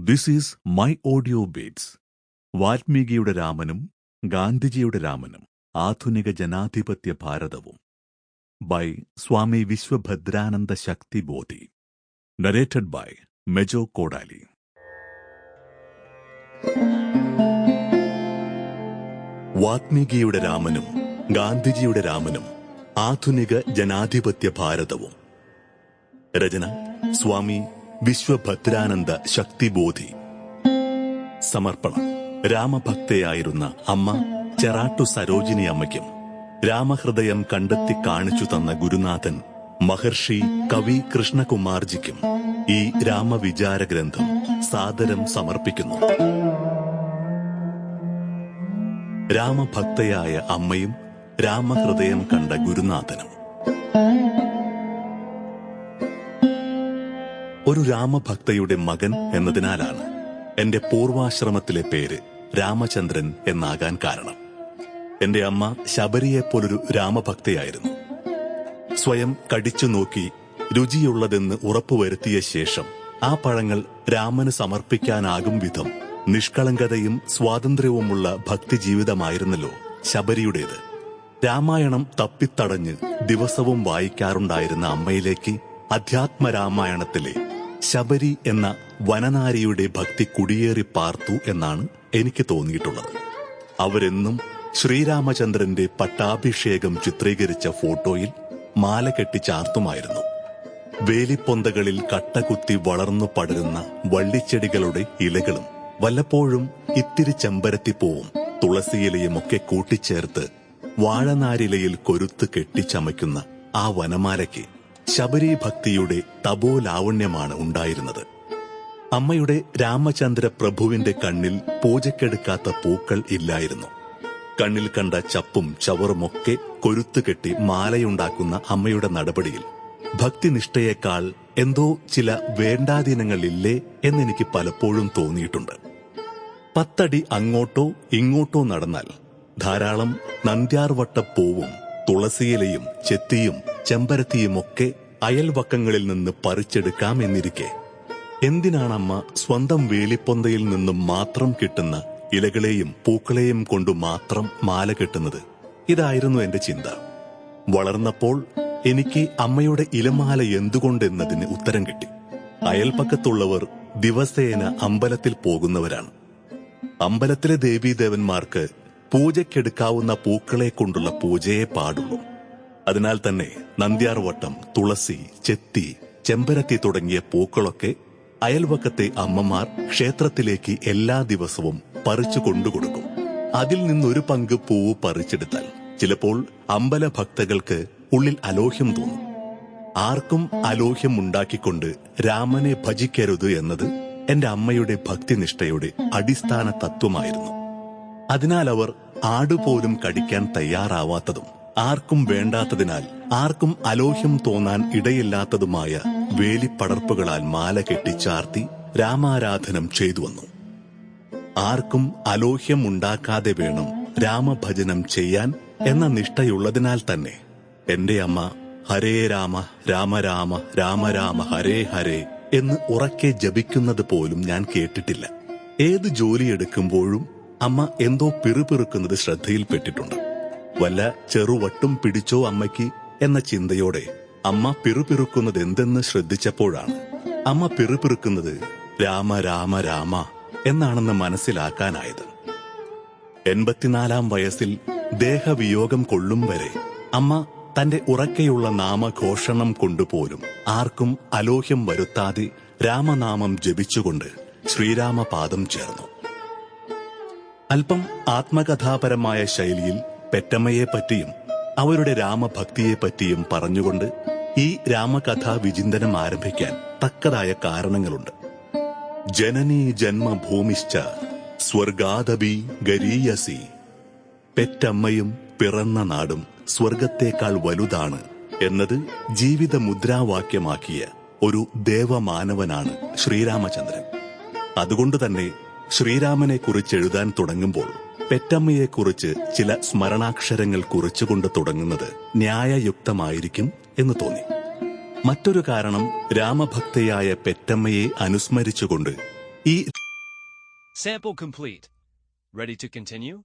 This is my audio beats. വാൽമീകിയുടെ രാമനും ഗാന്ധിജിയുടെ രാമനും ആധുനിക ജനാധിപത്യ ഭാരതവും by Swami Vishwabhadrananda Shaktibodhi. Narrated by Mejo Kodali. വാൽമീകിയുടെ രാമനും ഗാന്ധിജിയുടെ രാമനും ആധുനിക ജനാധിപത്യ ഭാരതവും. രചന സ്വാമി വിശ്വഭദ്രാനന്ദ ശക്തിബോധി. സമർപ്പണം രാമഭക്തയായിരുന്ന അമ്മ ചെറാട്ടു സരോജിനി അമ്മയ്ക്കും രാമഹൃദയം കണ്ടെത്തി കാണിച്ചു തന്ന ഗുരുനാഥൻ മഹർഷി കവി കൃഷ്ണകുമാർജിക്കും ഈ രാമവിചാര ഗ്രന്ഥം സാദരം സമർപ്പിക്കുന്നു. രാമഭക്തയായ അമ്മയും രാമഹൃദയം കണ്ട ഗുരുനാഥനും. ഒരു രാമഭക്തയുടെ മകൻ എന്നതിനാലാണ് എന്റെ പൂർവാശ്രമത്തിലെ പേര് രാമചന്ദ്രൻ എന്നാകാൻ കാരണം. എന്റെ അമ്മ ശബരിയെപ്പോലൊരു രാമഭക്തയായിരുന്നു. സ്വയം കടിച്ചു നോക്കി രുചിയുള്ളതെന്ന് ഉറപ്പുവരുത്തിയ ശേഷം ആ പഴങ്ങൾ രാമന് സമർപ്പിക്കാനാകും വിധം നിഷ്കളങ്കതയും സ്വാതന്ത്ര്യവുമുള്ള ഭക്തിജീവിതമായിരുന്നല്ലോ ശബരിയുടേത്. രാമായണം തപ്പിത്തടഞ്ഞ് ദിവസവും വായിക്കാറുണ്ടായിരുന്ന അമ്മയിലേക്ക് അധ്യാത്മരാമായണത്തിലെ ശബരി എന്ന വനനാരിയുടെ ഭക്തി കുടിയേറി പാർത്തു എന്നാണ് എനിക്ക് തോന്നിയിട്ടുള്ളത്. അവരെന്നും ശ്രീരാമചന്ദ്രന്റെ പട്ടാഭിഷേകം ചിത്രീകരിച്ച ഫോട്ടോയിൽ മാല കെട്ടി ചാർത്തുമായിരുന്നു. വേലിപ്പൊന്തകളിൽ കട്ടകുത്തി വളർന്നു പടരുന്ന വള്ളിച്ചെടികളുടെ ഇലകളും വല്ലപ്പോഴും ഇത്തിരി ചെമ്പരത്തിപ്പൂവും തുളസിയിലയുമൊക്കെ കൂട്ടിച്ചേർത്ത് വാഴനാരിലയിൽ കൊരുത്ത് കെട്ടിച്ചമയ്ക്കുന്ന ആ വനമാലയ്ക്ക് ശബരി ഭക്തിയുടെ തപോലാവണ്യമാണ് ഉണ്ടായിരുന്നത്. അമ്മയുടെ രാമചന്ദ്ര പ്രഭുവിന്റെ കണ്ണിൽ പൂജക്കെടുക്കാത്ത പൂക്കൾ ഇല്ലായിരുന്നു. കണ്ണിൽ കണ്ട ചപ്പും ചവറുമൊക്കെ കൊരുത്തുകെട്ടി മാലയുണ്ടാക്കുന്ന അമ്മയുടെ നടപടിയിൽ ഭക്തിനിഷ്ഠയേക്കാൾ എന്തോ ചില വേണ്ടാദീനങ്ങളില്ലേ എന്നെനിക്ക് പലപ്പോഴും തോന്നിയിട്ടുണ്ട്. 10 അടി അങ്ങോട്ടോ ഇങ്ങോട്ടോ നടന്നാൽ ധാരാളം നന്ദ്യാർവട്ടപ്പൂവും തുളസിയിലയും ചെത്തിയും ചെമ്പരത്തിയുമൊക്കെ അയൽവക്കങ്ങളിൽ നിന്ന് പറിച്ചെടുക്കാമെന്നിരിക്കെ എന്തിനാണമ്മ സ്വന്തം വേലിപ്പൊന്തയിൽ നിന്നും മാത്രം കിട്ടുന്ന ഇലകളെയും പൂക്കളെയും കൊണ്ടു മാത്രം മാല കെട്ടുന്നത്? ഇതായിരുന്നു എന്റെ ചിന്ത. വളർന്നപ്പോൾ എനിക്ക് അമ്മയുടെ ഇലമാല എന്തുകൊണ്ടെന്നതിന് ഉത്തരം കിട്ടി. അയൽപക്കത്തുള്ളവർ ദിവസേന അമ്പലത്തിൽ പോകുന്നവരാണ്. അമ്പലത്തിലെ ദേവീദേവന്മാർക്ക് പൂജയ്ക്കെടുക്കാവുന്ന പൂക്കളെ കൊണ്ടുള്ള പൂജയെ പാടുള്ളൂ. അതിനാൽ തന്നെ നന്ദ്യാർവട്ടം, തുളസി, ചെത്തി, ചെമ്പരത്തി തുടങ്ങിയ പൂക്കളൊക്കെ അയൽവക്കത്തെ അമ്മമാർ ക്ഷേത്രത്തിലേക്ക് എല്ലാ ദിവസവും പറിച്ചു കൊണ്ടുകൊടുക്കും. അതിൽ നിന്നൊരു പങ്ക് പൂവ് പറിച്ചെടുത്താൽ ചിലപ്പോൾ അമ്പലഭക്തകൾക്ക് ഉള്ളിൽ അലോഹ്യം തോന്നും. ആർക്കും അലോഹ്യം ഉണ്ടാക്കിക്കൊണ്ട് രാമനെ ഭജിക്കരുത് എന്നത് എന്റെ അമ്മയുടെ ഭക്തിനിഷ്ഠയുടെ അടിസ്ഥാന തത്വമായിരുന്നു. അതിനാൽ അവർ ആടുപോലും കടിക്കാൻ തയ്യാറാവാത്തതും ആർക്കും വേണ്ടാത്തതിനാൽ ആർക്കും അലോഹ്യം തോന്നാൻ ഇടയില്ലാത്തതുമായ വേലിപ്പടർപ്പുകളാൽ മാല കെട്ടിച്ചാർത്തി രാമാരാധനം ചെയ്തു വന്നു. ആർക്കും അലോഹ്യം ഉണ്ടാക്കാതെ വേണം രാമഭജനം ചെയ്യാൻ എന്ന നിഷ്ഠയുള്ളതിനാൽ തന്നെ എന്റെ അമ്മ ഹരേ രാമ രാമ രാമ രാമ രാമ ഹരേ ഹരേ എന്ന് ഉറക്കെ ജപിക്കുന്നത് പോലും ഞാൻ കേട്ടിട്ടില്ല. ഏത് ജോലിയെടുക്കുമ്പോഴും അമ്മ എന്തോ പിറുപിറുക്കുന്നത് ശ്രദ്ധയിൽപ്പെട്ടിട്ടുണ്ട്. വല്ല ചെറുവട്ടും പിടിച്ചോ അമ്മയ്ക്ക് എന്ന ചിന്തയോടെ അമ്മ പിറുപിറുക്കുന്നത് എന്തെന്ന് ശ്രദ്ധിച്ചപ്പോഴാണ് അമ്മ പിറുപിറുക്കുന്നത് രാമ രാമ രാമ എന്നാണെന്ന് മനസ്സിലാക്കാനായത്. 84-ാം വയസ്സിൽ ദേഹവിയോഗം കൊള്ളും വരെ അമ്മ തന്റെ ഉറക്കെയുള്ള നാമഘോഷണം കൊണ്ടുപോലും ആർക്കും അലോഹ്യം വരുത്താതെ രാമനാമം ജപിച്ചുകൊണ്ട് ശ്രീരാമപാദം ചേർന്നു. അല്പം ആത്മകഥാപരമായ ശൈലിയിൽ പെറ്റമ്മയെപ്പറ്റിയും അവരുടെ രാമഭക്തിയെപ്പറ്റിയും പറഞ്ഞുകൊണ്ട് ഈ രാമകഥാ വിചിന്തനം ആരംഭിക്കാൻ തക്കതായ കാരണങ്ങളുണ്ട്. ജനനീ ജന്മഭൂമിശ്ച സ്വർഗാദപി ഗരീയസി. പെറ്റമ്മയും പിറന്ന നാടും സ്വർഗത്തേക്കാൾ വലുതാണ് എന്നത് ജീവിത മുദ്രാവാക്യമാക്കിയ ഒരു ദേവമാനവനാണ് ശ്രീരാമചന്ദ്രൻ. അതുകൊണ്ട് തന്നെ ശ്രീരാമനെക്കുറിച്ച് എഴുതാൻ തുടങ്ങുമ്പോൾ പെറ്റമ്മയെക്കുറിച്ച് ചില സ്മരണാക്ഷരങ്ങൾ കുറിച്ചുകൊണ്ട് തുടങ്ങുന്നത് ന്യായയുക്തമായിരിക്കും എന്ന് തോന്നി. മറ്റൊരു കാരണം രാമഭക്തയായ പെറ്റമ്മയെ അനുസ്മരിച്ചുകൊണ്ട് ഈ Sample complete. Ready to continue?